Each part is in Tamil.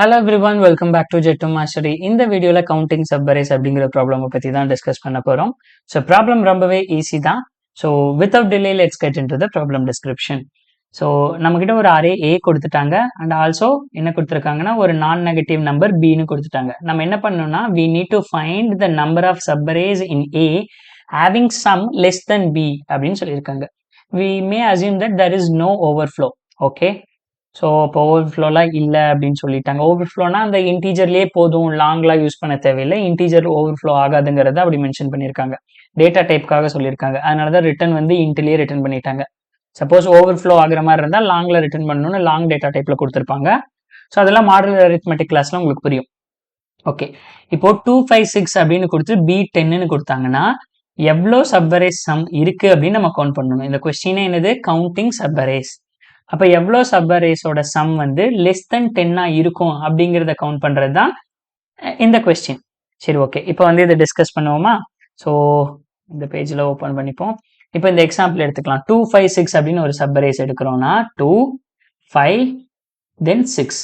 Hello everyone, welcome back to Jet2 Mastery. இந்த வீடியோல கவுண்டிங் சப்அரேஸ் அப்படிங்கிற ப்ராப்ளம் பத்தி தான் டிஸ்கஸ் பண்ண போறோம். ஸோ ப்ராப்ளம் ரொம்பவே ஈஸி தான். So without delay let's get into the problem description. So நம்மகிட்ட ஒரு அரே ஏ கொடுத்துட்டாங்க அண்ட் ஆல்சோ என்ன கொடுத்துருக்காங்கன்னா ஒரு நான் நெகட்டிவ் நம்பர் பின்னு கொடுத்துட்டாங்க. நம்ம என்ன பண்ணணும்னா we need to find the number of subarrays in A having sum less than B அப்படின்னு சொல்லியிருக்காங்க. We may assume that there is no overflow. Okay. So இப்போ ஓவர்ஃப்ளோலாம் இல்லை அப்படின்னு சொல்லிட்டாங்க. ஓவர்ஃப்ளோனா அந்த இன்டீஜர்லேயே போதும், லாங்லாம் யூஸ் பண்ண தேவையில்லை, இன்டீஜர் ஓவர்ஃப்ளோ ஆகாதுங்கிறத அப்படி மென்ஷன் பண்ணியிருக்காங்க. டேட்டா டைப்காக சொல்லியிருக்காங்க. அதனால தான் ரிட்டர்ன் வந்து இன்ட்லேயே ரிட்டர்ன் பண்ணிட்டாங்க. சப்போஸ் ஓவர்ஃப்ளோ ஆகிற மாதிரி இருந்தால் லாங்கில் ரிட்டர்ன் பண்ணணும்னு லாங் டேட்டா டைப்பில் கொடுத்துருப்பாங்க. ஸோ அதெல்லாம் மாடல் அரித்மெட்டிக் கிளாஸ்லாம் உங்களுக்கு புரியும். ஓகே, இப்போ 256 அப்படின்னு கொடுத்து B10ன்னு கொடுத்தாங்கன்னா எவ்வளோ சப்அரேஸ் சம் இருக்கு அப்படின்னு நம்ம கவுண்ட் பண்ணணும். இந்த கொஸ்டினே என்னது, கவுண்டிங் சப்அரேஸ். அப்போ எவ்வளோ சப்அரேஸோட சம் வந்து லெஸ் தென் 10 இருக்கும் அப்படிங்கிறத கவுண்ட் பண்ணுறது தான் இந்த கொஸ்டின். சரி, ஓகே, இப்போ வந்து இதை டிஸ்கஸ் பண்ணுவோமா? ஸோ இந்த பேஜில் ஓப்பன் பண்ணிப்போம். இப்போ இந்த எக்ஸாம்பிள் எடுத்துக்கலாம். 256 அப்படின்னு ஒரு சப்அரேஸ் எடுக்கிறோம்னா 2 5 தென் 6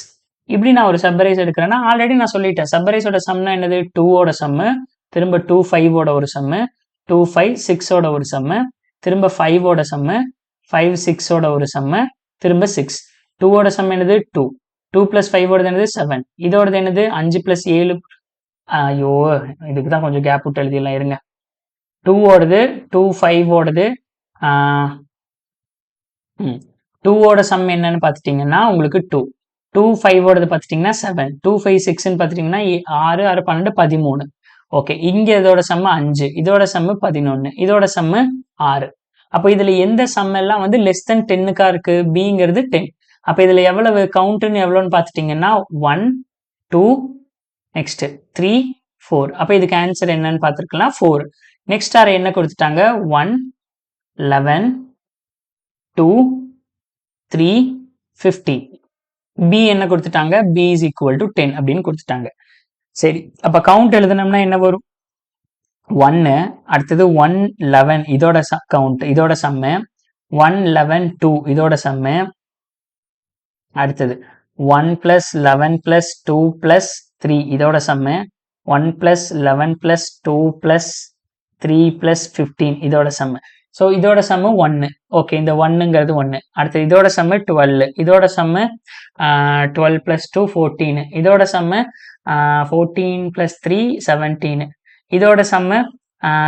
இப்படி நான் ஒரு சப்அரேஸ் எடுக்கிறேன்னா ஆல்ரெடி நான் சொல்லிட்டேன். சப்அரேஸோட சம்னா என்னது, 2ஓட சம்மு, திரும்ப 2 5ஓட ஒரு சம்மு, 2 5 6ஓட ஒரு சம்மு, திரும்ப 5ஓட சம்மு, 5 6ஓட ஒரு சம்மு, திரும்ப 6. 2ஓட சம் என்னது 2, 2 + 5ஓடது என்னது 7, இதோடது என்னது 5 + 7. ஐயோ, இதுக்கு தான் கொஞ்சம் கேப் விட்டு எழுதிடலாம் இருங்க. 2ஓடது 2 5ஓடது 2ஓட சம் என்னன்னு பார்த்துட்டிங்கன்னா உங்களுக்கு 2, 2 5ஓடது பார்த்துட்டிங்கன்னா 7, 2 5 6ன்னு பார்த்துட்டிங்கன்னா 6 6 12 13. ஓகே, இங்கே இதோட சம்மு 5, இதோட சம்மு 11, இதோட சம்மு 6. அப்போ இதுல எந்த சம் எல்லாம் வந்து லெஸ் தென் 10க்கா இருக்கு, பிங்கிறது 10. அப்போ இதுல எவ்வளவு கவுண்ட்னு எவ்வளோன்னு பார்த்துட்டிங்கன்னா 1 2 நெக்ஸ்ட் 3 4. அப்போ இதுக்கு ஆன்சர் என்னன்னு பார்த்துருக்கலாம் 4. நெக்ஸ்ட் ஆர் என்ன கொடுத்துட்டாங்க, 1 11 2 3 15. பி என்ன கொடுத்துட்டாங்க, b is equal to 10 அப்படின்னு கொடுத்துட்டாங்க. சரி, அப்போ கவுண்ட் எழுதுனோம்னா என்ன வரும், 1, அடுத்தது 1 11 இதோட கவுண்ட், இதோட சம்மு, 1 11 2 இதோட சம்மு, அடுத்தது 1 + 11 + 2 + 3 இதோட சம்மு, 1 + 11 + 2 + 3 + 15 இதோட சம்மு. ஸோ இதோட சம்மு 1. ஓகே, இந்த 1ங்கிறது 1. அடுத்தது இதோட சம்மு 12, இதோட சம்மு 12 + 2 14, இதோட சம்மு 14 + 3 17, இதோட சம்மு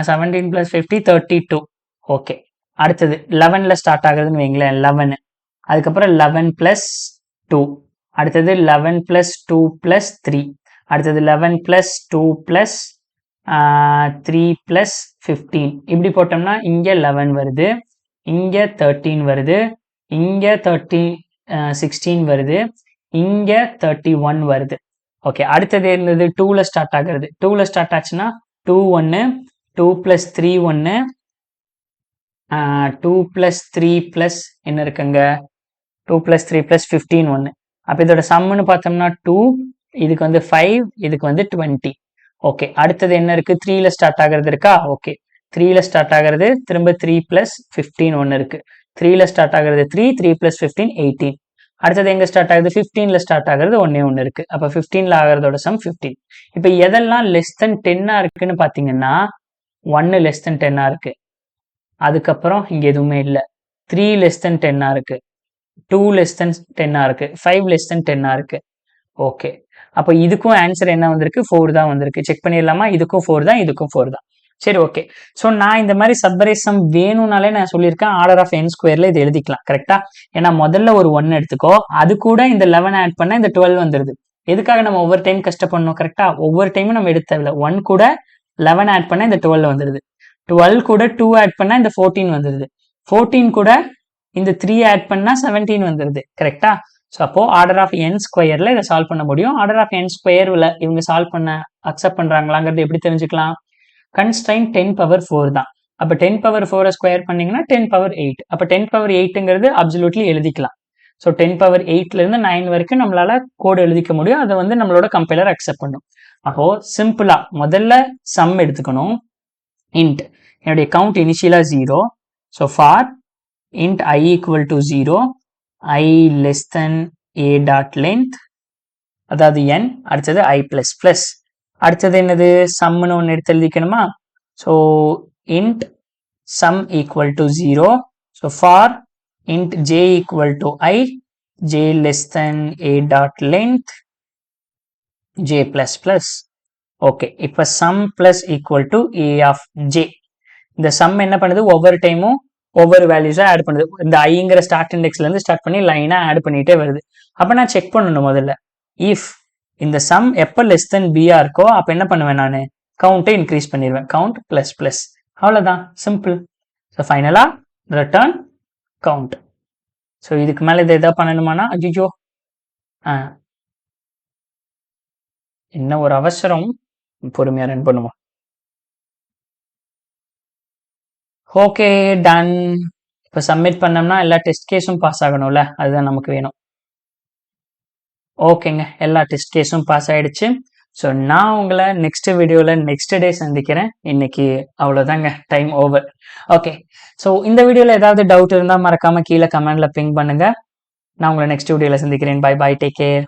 17 + 50 32. ஓகே, அடுத்தது 11ல ஸ்டார்ட் ஆகுதுன்னு வைங்களேன், 11, அதுக்கப்புறம் 11 + 2, அடுத்தது 11 + 2 + 3, அடுத்தது 11 + 2 + 3 + 15. இப்படி போட்டோம்னா இங்க 11 வருது, இங்க 13 வருது, இங்க 16 வருது, இங்க 31 வருது. ஓகே, அடுத்தது என்னது, 2ல ஸ்டார்ட் ஆகுறது. 2ல ஸ்டார்ட் ஆச்சுன்னா 2 1, 2 + 3 1, 2 + 3 + என்ன இருக்குங்க, 2 + 3 + 15 1. அப்போ இதோட சம்முன்னு பார்த்தோம்னா 2, இதுக்கு வந்து 5, இதுக்கு வந்து 20. ஓகே, அடுத்தது என்ன இருக்கு, 3ல ஸ்டார்ட் ஆகிறது இருக்கா. ஓகே, 3ல ஸ்டார்ட் ஆகிறது, திரும்ப 3 + 15 1 இருக்கு. 3ல ஸ்டார்ட் ஆகிறது 3, 3 + 15 18. அடுத்தது எங்க ஸ்டார்ட் ஆகுது, 15ல ஸ்டார்ட் ஆகுறது 1 இருக்கு. அப்போ 15ல ஆகிறதோட சம் 15. இப்போ எதெல்லாம் லெஸ் தென் 10 இருக்குன்னு பார்த்தீங்கன்னா 1 லெஸ் தென் 10 இருக்கு, அதுக்கப்புறம் இங்க எதுவுமே இல்லை. 3 லெஸ் தென் 10 இருக்கு, 2 லெஸ் தென் 10 இருக்கு, 5 லெஸ் தென் 10 இருக்கு. ஓகே, அப்போ இதுக்கும் ஆன்சர் என்ன வந்திருக்கு, 4 தான் வந்திருக்கு. செக் பண்ணிடலாமா, இதுக்கும் 4 தான், இதுக்கும் 4 தான். சரி, ஓகே. ஸோ நான் இந்த மாதிரி சப்அரேஸ் சம் வேணும்னாலே நான் சொல்லியிருக்கேன் ஆர்டர் ஆஃப் n ஸ்கொயர்ல இது எழுதிக்கலாம். கரெக்டா? ஏன்னா முதல்ல ஒரு 1 எடுத்துக்கோ, அது கூட இந்த 11 ஆட் பண்ண இந்த 12 வந்துருது. எதுக்காக நம்ம ஒவ்வொரு டைம் கஷ்டப்படணும், கரெக்டா? ஒவ்வொரு டைமும் நம்ம எடுத்ததில்ல. 1 கூட 11 ஆட் பண்ண இந்த 12 வந்துருது, 12 கூட 2 ஆட் பண்ணா இந்த 14 வந்துருது, 14 கூட இந்த 3 ஆட் பண்ணா 17 வந்துருது. கரெக்டா? ஸோ அப்போ ஆர்டர் ஆஃப் n ஸ்கொயர்ல இதை சால்வ் பண்ண முடியும். ஆர்டர் ஆஃப் n ஸ்கொயர்ல இவங்க சால்வ் பண்ண அக்செப்ட் பண்றாங்களாங்கிறது எப்படி தெரிஞ்சுக்கலாம், கன்ஸ்ட்ரைன் 10^4 தான். அப்போ 10^4 ஸ்கொயர் பண்ணீங்கன்னா 10^8. அப்போ 10^8ங்கிறது அப்சல்யூட்லி எழுதிக்கலாம். ஸோ 10^8ல இருந்து 9 வரைக்கும் நம்மளால கோடு எழுதிக்க முடியும். அதை வந்து நம்மளோட கம்பைலர் அக்செப்ட் பண்ணும். அப்போ சிம்பிளா முதல்ல சம் எடுத்துக்கணும். இன்ட் என்னுடைய கவுண்ட் இனிஷியலா 0. So for int I = 0, I less than a dot length, அதாவது n, அடுத்தது i plus plus. அடுத்தது என்னது சம்னு ஒன்று எடுத்து எழுதிக்கணுமா? So int sum equal to 0. So for int j equal to I, j less than a dot length, j plus plus. Okay, இப்போ sum plus equal to a of j. இந்த sum என்ன பண்ணுது, ஒவ்வொரு டைமும் ஒவ்வொரு வேல்யூஸா ஆட் பண்ணுது. இந்த ஐங்கிற ஸ்டார்ட் இண்டெக்ஸ்ல இருந்து ஸ்டார்ட் பண்ணி லைனா ஆட் பண்ணிட்டே வருது. அப்ப நான் செக் பண்ணணும் முதல்ல, இஃப் இந்த சம் எப்ப லெஸ் தென் பியா இருக்கோ அப்ப என்ன பண்ணுவேன், நான் கவுண்டை இன்க்ரீஸ் பண்ணிடுவேன். கவுண்ட் பிளஸ் பிளஸ், அவ்வளவுதான், சிம்பிள். ஸோ ஃபைனலா ரிட்டர்ன் கவுண்ட். ஸோ இதுக்கு மேல இதை எதாவது பண்ணணுமானா, அஜிஜோ என்ன ஒரு அவசரம், பொறுமையா ரன் பண்ணுவோம். Okay, ton. இப்போ சப்மிட் பண்ணோம்னா எல்லா டெஸ்ட் கேஸும் பாஸ் ஆகணும்ல, அதுதான் நமக்கு வேணும். ஓகேங்க, எல்லா டெஸ்ட் கேஸும் பாஸ் ஆயிடுச்சு. ஸோ நான் உங்களை நெக்ஸ்ட் வீடியோவில் நெக்ஸ்ட் டே சந்திக்கிறேன். இன்னைக்கு அவ்வளோதாங்க, டைம் ஓவர். ஓகே, ஸோ இந்த வீடியோவில் ஏதாவது டவுட் இருந்தால் மறக்காம கீழே கமெண்ட்ல பிங் பண்ணுங்க. நான் உங்களை நெக்ஸ்ட் வீடியோவில் சந்திக்கிறேன். Bye bye, take care.